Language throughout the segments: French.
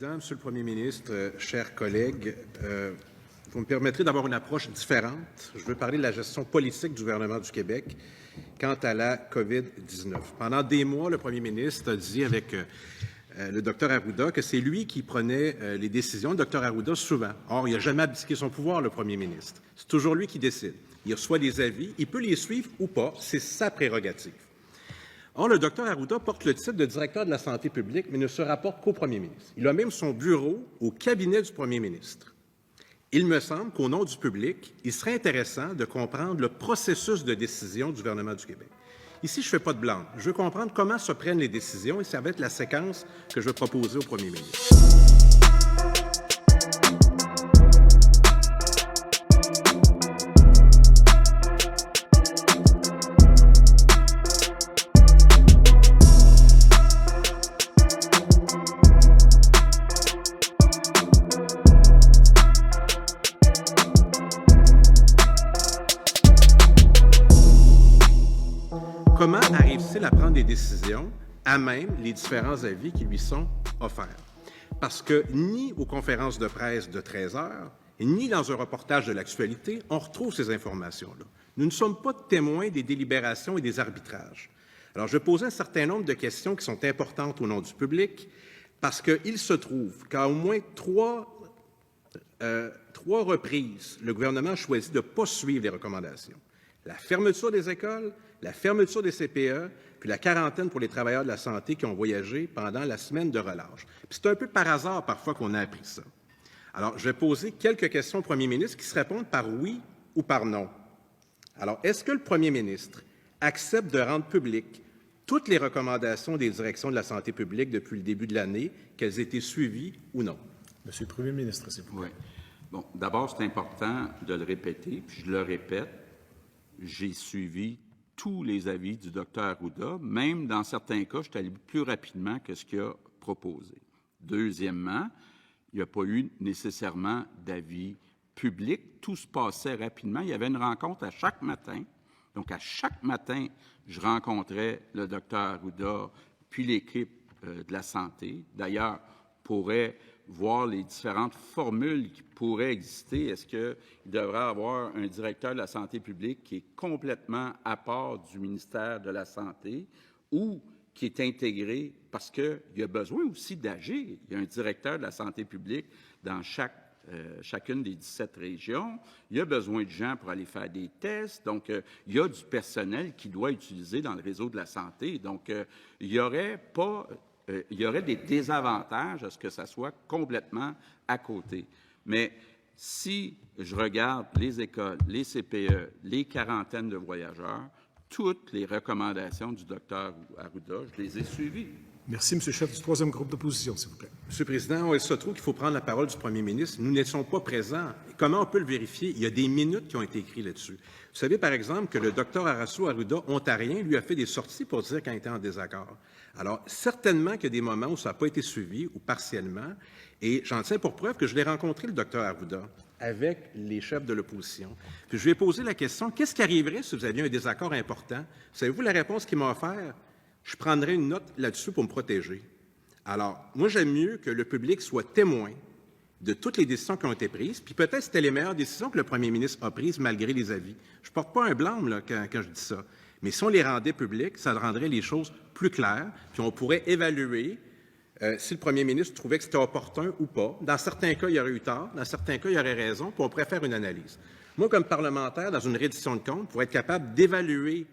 Président, Monsieur le Premier ministre, chers collègues, vous me permettrez d'avoir une approche différente. Je veux parler de la gestion politique du gouvernement du Québec quant à la COVID-19. Pendant des mois, le Premier ministre a dit avec le Dr Arruda que c'est lui qui prenait les décisions. Le Dr Arruda, souvent. Or, il n'a jamais abdiqué son pouvoir, le Premier ministre. C'est toujours lui qui décide. Il reçoit des avis, il peut les suivre ou pas, c'est sa prérogative. Or, le Dr Arruda porte le titre de directeur de la santé publique, mais ne se rapporte qu'au Premier ministre. Il a même son bureau au cabinet du Premier ministre. Il me semble qu'au nom du public, il serait intéressant de comprendre le processus de décision du gouvernement du Québec. Ici, je ne fais pas de blanc. Je veux comprendre comment se prennent les décisions et ça va être la séquence que je vais proposer au Premier ministre. Comment arrive-t-il à prendre des décisions à même les différents avis qui lui sont offerts? Parce que ni aux conférences de presse de 13 heures, ni dans un reportage de l'actualité, on retrouve ces informations-là. Nous ne sommes pas témoins des délibérations et des arbitrages. Alors, je vais poser un certain nombre de questions qui sont importantes au nom du public, parce qu'il se trouve qu'à au moins trois reprises, le gouvernement a choisi de ne pas suivre les recommandations. La fermeture des écoles, la fermeture des CPE, puis la quarantaine pour les travailleurs de la santé qui ont voyagé pendant la semaine de relâche. C'est un peu par hasard parfois qu'on a appris ça. Alors, je vais poser quelques questions au Premier ministre qui se répondent par oui ou par non. Alors, est-ce que le Premier ministre accepte de rendre publiques toutes les recommandations des directions de la santé publique depuis le début de l'année, qu'elles aient été suivies ou non? Monsieur le Premier ministre, s'il vous plaît. Oui. Bon, d'abord, c'est important de le répéter, puis je le répète. J'ai suivi tous les avis du Dr Arruda, même dans certains cas, je suis allé plus rapidement que ce qu'il a proposé. Deuxièmement, il n'y a pas eu nécessairement d'avis public. Tout se passait rapidement. Il y avait une rencontre à chaque matin. Donc, à chaque matin, je rencontrais le Dr Arruda, puis l'équipe de la santé. D'ailleurs, pourrait voir les différentes formules qui pourraient exister. Est-ce qu'il devrait avoir un directeur de la santé publique qui est complètement à part du ministère de la Santé ou qui est intégré parce qu'il y a besoin aussi d'agir? Il y a un directeur de la santé publique dans chacune des 17 régions. Il y a besoin de gens pour aller faire des tests. Donc, il y a du personnel qui doit utiliser dans le réseau de la santé. Donc, il n'y aurait pas... il y aurait des désavantages à ce que ça soit complètement à côté. Mais si je regarde les écoles, les CPE, les quarantaines de voyageurs, toutes les recommandations du Dr Arruda, je les ai suivies. Merci, M. le chef du troisième groupe d'opposition, s'il vous plaît. Monsieur le Président, il se trouve qu'il faut prendre la parole du Premier ministre. Nous n'étions pas présents. Comment on peut le vérifier? Il y a des minutes qui ont été écrites là-dessus. Vous savez, par exemple, que le Dr Arasu Arruda, ontarien, lui a fait des sorties pour dire qu'il était en désaccord. Alors, certainement qu'il y a des moments où ça n'a pas été suivi ou partiellement. Et j'en tiens pour preuve que je l'ai rencontré, le Dr Arruda, avec les chefs de l'opposition. Puis je lui ai posé la question, qu'est-ce qui arriverait si vous aviez un désaccord important? Savez-vous la réponse qu'il m'a offerte? Je prendrais une note là-dessus pour me protéger. Alors, moi, j'aime mieux que le public soit témoin de toutes les décisions qui ont été prises, puis peut-être c'était les meilleures décisions que le premier ministre a prises malgré les avis. Je ne porte pas un blâme là, quand je dis ça. Mais si on les rendait publics, ça rendrait les choses plus claires, puis on pourrait évaluer si le premier ministre trouvait que c'était opportun ou pas. Dans certains cas, il y aurait eu tort, dans certains cas, il y aurait raison, puis on pourrait faire une analyse. Moi, comme parlementaire, dans une reddition de comptes, pour être capable d'évaluer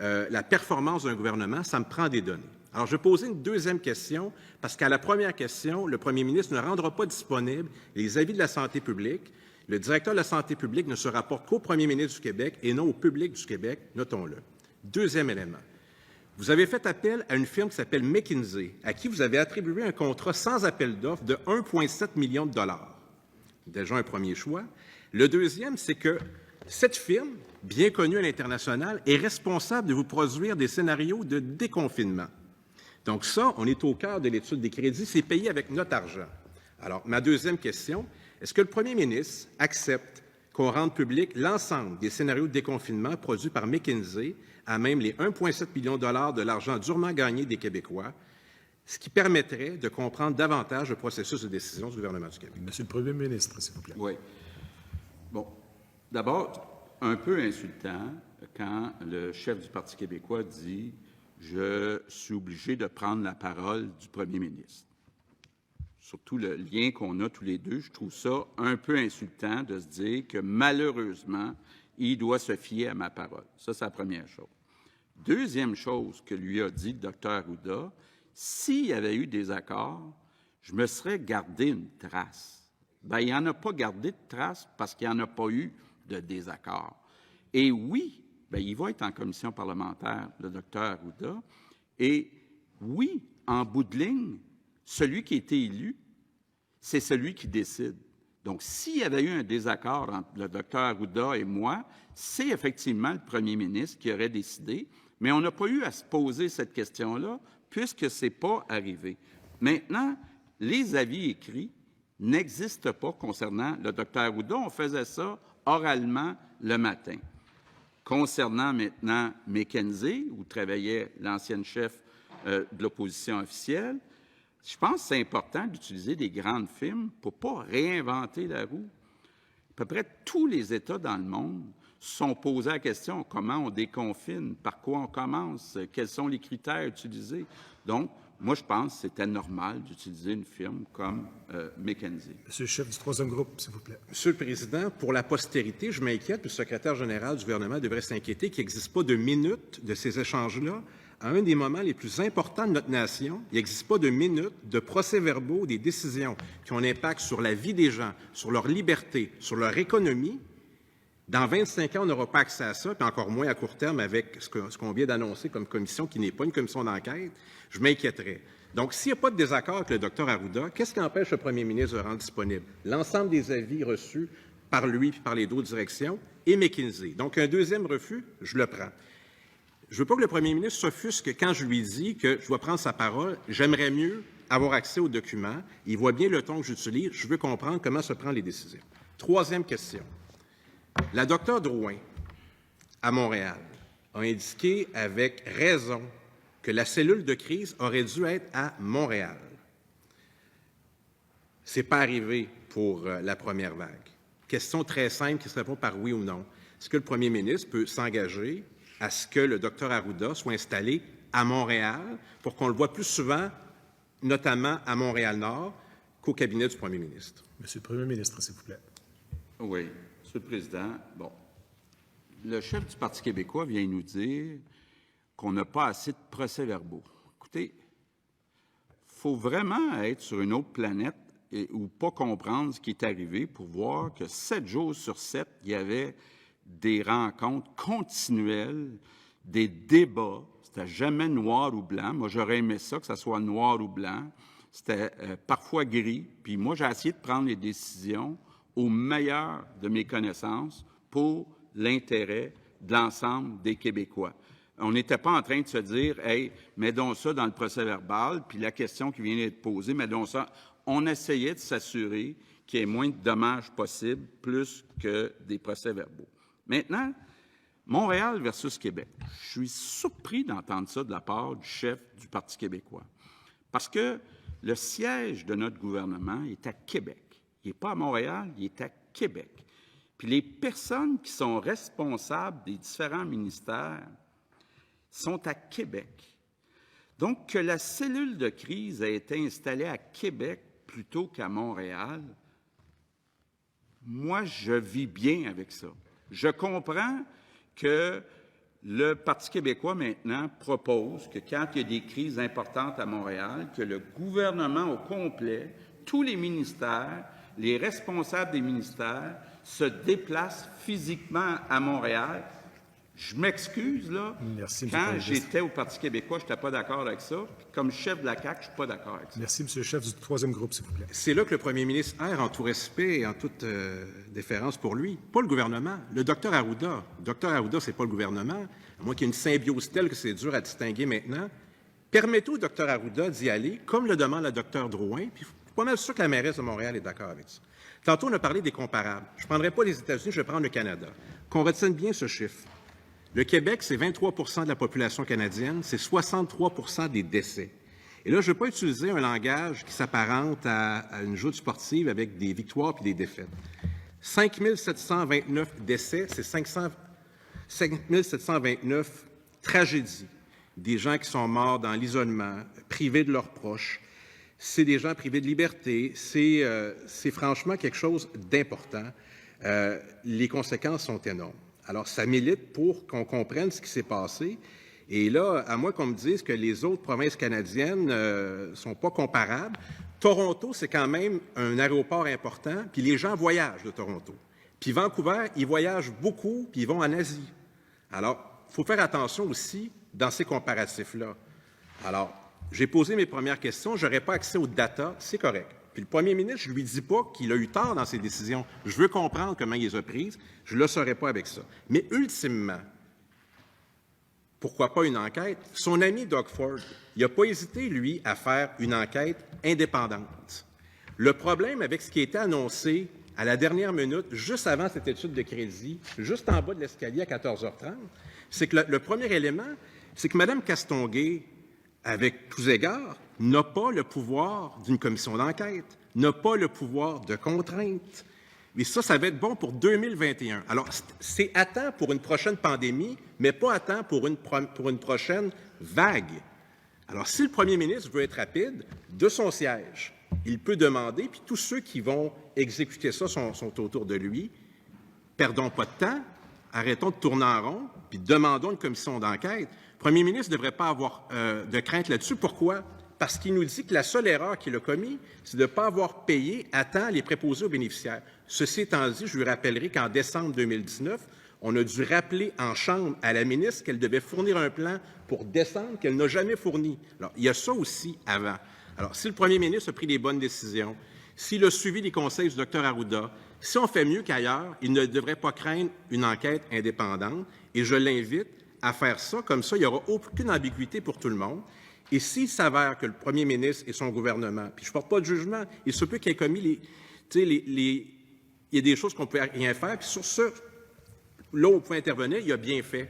la performance d'un gouvernement, ça me prend des données. Alors, je vais poser une deuxième question, parce qu'à la première question, le premier ministre ne rendra pas disponibles les avis de la santé publique. Le directeur de la santé publique ne se rapporte qu'au premier ministre du Québec et non au public du Québec, notons-le. Deuxième élément. Vous avez fait appel à une firme qui s'appelle McKinsey, à qui vous avez attribué un contrat sans appel d'offres de 1,7 million de dollars. Déjà un premier choix. Le deuxième, c'est que cette firme, bien connue à l'international, est responsable de vous produire des scénarios de déconfinement. Donc ça, on est au cœur de l'étude des crédits, c'est payé avec notre argent. Alors, ma deuxième question, est-ce que le premier ministre accepte qu'on rende public l'ensemble des scénarios de déconfinement produits par McKinsey, à même les 1,7 million de dollars de l'argent durement gagné des Québécois, ce qui permettrait de comprendre davantage le processus de décision du gouvernement du Québec. Monsieur le Premier ministre, s'il vous plaît. Oui. Bon, d'abord, un peu insultant quand le chef du Parti québécois dit « Je suis obligé de prendre la parole du premier ministre ». Surtout le lien qu'on a tous les deux, je trouve ça un peu insultant de se dire que malheureusement, il doit se fier à ma parole. Ça, c'est la première chose. Deuxième chose que lui a dit le Dr Arruda, s'il y avait eu des accords, je me serais gardé une trace. Bien, il n'y en a pas gardé de trace parce qu'il n'y en a pas eu de désaccord. Et oui, bien, il va être en commission parlementaire, le Dr Arruda, et oui, en bout de ligne, celui qui a été élu, c'est celui qui décide. Donc, s'il y avait eu un désaccord entre le Dr Arruda et moi, c'est effectivement le premier ministre qui aurait décidé, mais on n'a pas eu à se poser cette question-là puisque ce n'est pas arrivé. Maintenant, les avis écrits n'existent pas concernant le Dr Arruda. On faisait ça oralement le matin. Concernant maintenant McKenzie, où travaillait l'ancienne chef de l'opposition officielle, je pense que c'est important d'utiliser des grandes firmes pour ne pas réinventer la roue. À peu près tous les États dans le monde se sont posés la question comment on déconfine, par quoi on commence, quels sont les critères utilisés. Donc, moi, je pense que c'était normal d'utiliser une firme comme McKenzie. Monsieur le chef du troisième groupe, s'il vous plaît. Monsieur le Président, pour la postérité, je m'inquiète, puis le secrétaire général du gouvernement devrait s'inquiéter qu'il n'existe pas de minutes de ces échanges-là. À un des moments les plus importants de notre nation, il n'existe pas de minutes, de procès-verbaux, des décisions qui ont un impact sur la vie des gens, sur leur liberté, sur leur économie. Dans 25 ans, on n'aura pas accès à ça, puis encore moins à court terme avec ce qu'on vient d'annoncer comme commission, qui n'est pas une commission d'enquête. Je m'inquiéterais. Donc, s'il n'y a pas de désaccord avec le Dr Arruda, qu'est-ce qui empêche le premier ministre de rendre disponible l'ensemble des avis reçus par lui et par les deux directions et McKinsey? Donc, un deuxième refus, je le prends. Je ne veux pas que le premier ministre s'offusque quand je lui dis que je dois prendre sa parole. J'aimerais mieux avoir accès aux documents. Il voit bien le ton que j'utilise. Je veux comprendre comment se prennent les décisions. Troisième question. La docteure Drouin, à Montréal, a indiqué avec raison que la cellule de crise aurait dû être à Montréal. Ce n'est pas arrivé pour la première vague. Question très simple qui se répond par oui ou non. Est-ce que le premier ministre peut s'engager à ce que le Dr Arruda soit installé à Montréal pour qu'on le voit plus souvent, notamment à Montréal-Nord, qu'au cabinet du premier ministre? Monsieur le Premier ministre, s'il vous plaît. Oui, Monsieur le Président. Bon, le chef du Parti québécois vient nous dire qu'on n'a pas assez de procès-verbaux. Écoutez, il faut vraiment être sur une autre planète ou pas comprendre ce qui est arrivé pour voir que 7 jours sur 7, il y avait des rencontres continuelles, des débats. C'était jamais noir ou blanc. Moi, j'aurais aimé ça, que ça soit noir ou blanc. C'était parfois gris. Puis moi, j'ai essayé de prendre les décisions au meilleur de mes connaissances pour l'intérêt de l'ensemble des Québécois. On n'était pas en train de se dire « Hey, mets donc ça dans le procès-verbal, puis la question qui vient d'être posée, mets donc ça. » On essayait de s'assurer qu'il y ait moins de dommages possibles, plus que des procès-verbaux. Maintenant, Montréal versus Québec. Je suis surpris d'entendre ça de la part du chef du Parti québécois. Parce que le siège de notre gouvernement est à Québec. Il n'est pas à Montréal, il est à Québec. Puis les personnes qui sont responsables des différents ministères sont à Québec. Donc, que la cellule de crise a été installée à Québec plutôt qu'à Montréal, moi, je vis bien avec ça. Je comprends que le Parti québécois, maintenant, propose que quand il y a des crises importantes à Montréal, que le gouvernement au complet, tous les ministères, les responsables des ministères se déplacent physiquement à Montréal. Je m'excuse, là. Merci, quand j'étais au Parti québécois, je n'étais pas d'accord avec ça. Puis comme chef de la CAQ, je ne suis pas d'accord avec ça. Merci, Monsieur le chef du troisième groupe, s'il vous plaît. C'est là que le premier ministre erre en tout respect et en toute déférence pour lui. Pas le gouvernement. Le docteur Arruda. Le docteur Arruda, ce n'est pas le gouvernement. À moins qu'il y ait une symbiose telle que c'est dur à distinguer maintenant. Permettez au docteur Arruda d'y aller, comme le demande la docteur Drouin. Puis je suis pas mal sûr que la mairesse de Montréal est d'accord avec ça. Tantôt, on a parlé des comparables. Je ne prendrai pas les États-Unis, je vais prendre le Canada. Qu'on retienne bien ce chiffre. Le Québec, c'est 23 de la population canadienne, c'est 63 des décès. Et là, je ne veux pas utiliser un langage qui s'apparente à une joute sportive avec des victoires puis des défaites. 5 729 décès, c'est 5 729 tragédies. Des gens qui sont morts dans l'isolement, privés de leurs proches. C'est des gens privés de liberté. C'est franchement quelque chose d'important. Les conséquences sont énormes. Alors, ça milite pour qu'on comprenne ce qui s'est passé. Et là, à moins qu'on me dise que les autres provinces canadiennes ne sont pas comparables, Toronto, c'est quand même un aéroport important, puis les gens voyagent de Toronto. Puis Vancouver, ils voyagent beaucoup, puis ils vont en Asie. Alors, il faut faire attention aussi dans ces comparatifs-là. Alors, j'ai posé mes premières questions, je n'aurais pas accès aux data, c'est correct. Puis le premier ministre, je ne lui dis pas qu'il a eu tort dans ses décisions. Je veux comprendre comment il les a prises, je ne le saurais pas avec ça. Mais ultimement, pourquoi pas une enquête? Son ami Doug Ford, il n'a pas hésité, lui, à faire une enquête indépendante. Le problème avec ce qui a été annoncé à la dernière minute, juste avant cette étude de crédit, juste en bas de l'escalier à 14h30, c'est que le premier élément, c'est que Mme Castonguay, avec tous égards, n'a pas le pouvoir d'une commission d'enquête, n'a pas le pouvoir de contrainte. Mais ça va être bon pour 2021. Alors, c'est à temps pour une prochaine pandémie, mais pas à temps pour une prochaine vague. Alors, si le premier ministre veut être rapide, de son siège, il peut demander, puis tous ceux qui vont exécuter ça sont autour de lui, perdons pas de temps, arrêtons de tourner en rond, puis demandons une commission d'enquête. Le premier ministre ne devrait pas avoir de crainte là-dessus. Pourquoi? Parce qu'il nous dit que la seule erreur qu'il a commise, c'est de ne pas avoir payé à temps les préposés aux bénéficiaires. Ceci étant dit, je lui rappellerai qu'en décembre 2019, on a dû rappeler en Chambre à la ministre qu'elle devait fournir un plan pour décembre qu'elle n'a jamais fourni. Alors, il y a ça aussi avant. Alors, si le premier ministre a pris les bonnes décisions, s'il a suivi les conseils du Dr Arruda, si on fait mieux qu'ailleurs, il ne devrait pas craindre une enquête indépendante. Et je l'invite à faire ça. Comme ça, il n'y aura aucune ambiguïté pour tout le monde. Et s'il s'avère que le premier ministre et son gouvernement, puis je ne porte pas de jugement, il se peut qu'il ait commis il y a des choses qu'on ne peut rien faire, puis sur ce, là où on peut intervenir, il a bien fait.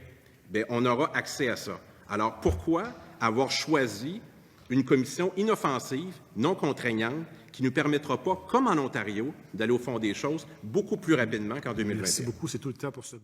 Bien, on aura accès à ça. Alors, pourquoi avoir choisi une commission inoffensive, non contraignante, qui ne nous permettra pas, comme en Ontario, d'aller au fond des choses beaucoup plus rapidement qu'en 2021? Merci beaucoup. C'est tout le temps pour ce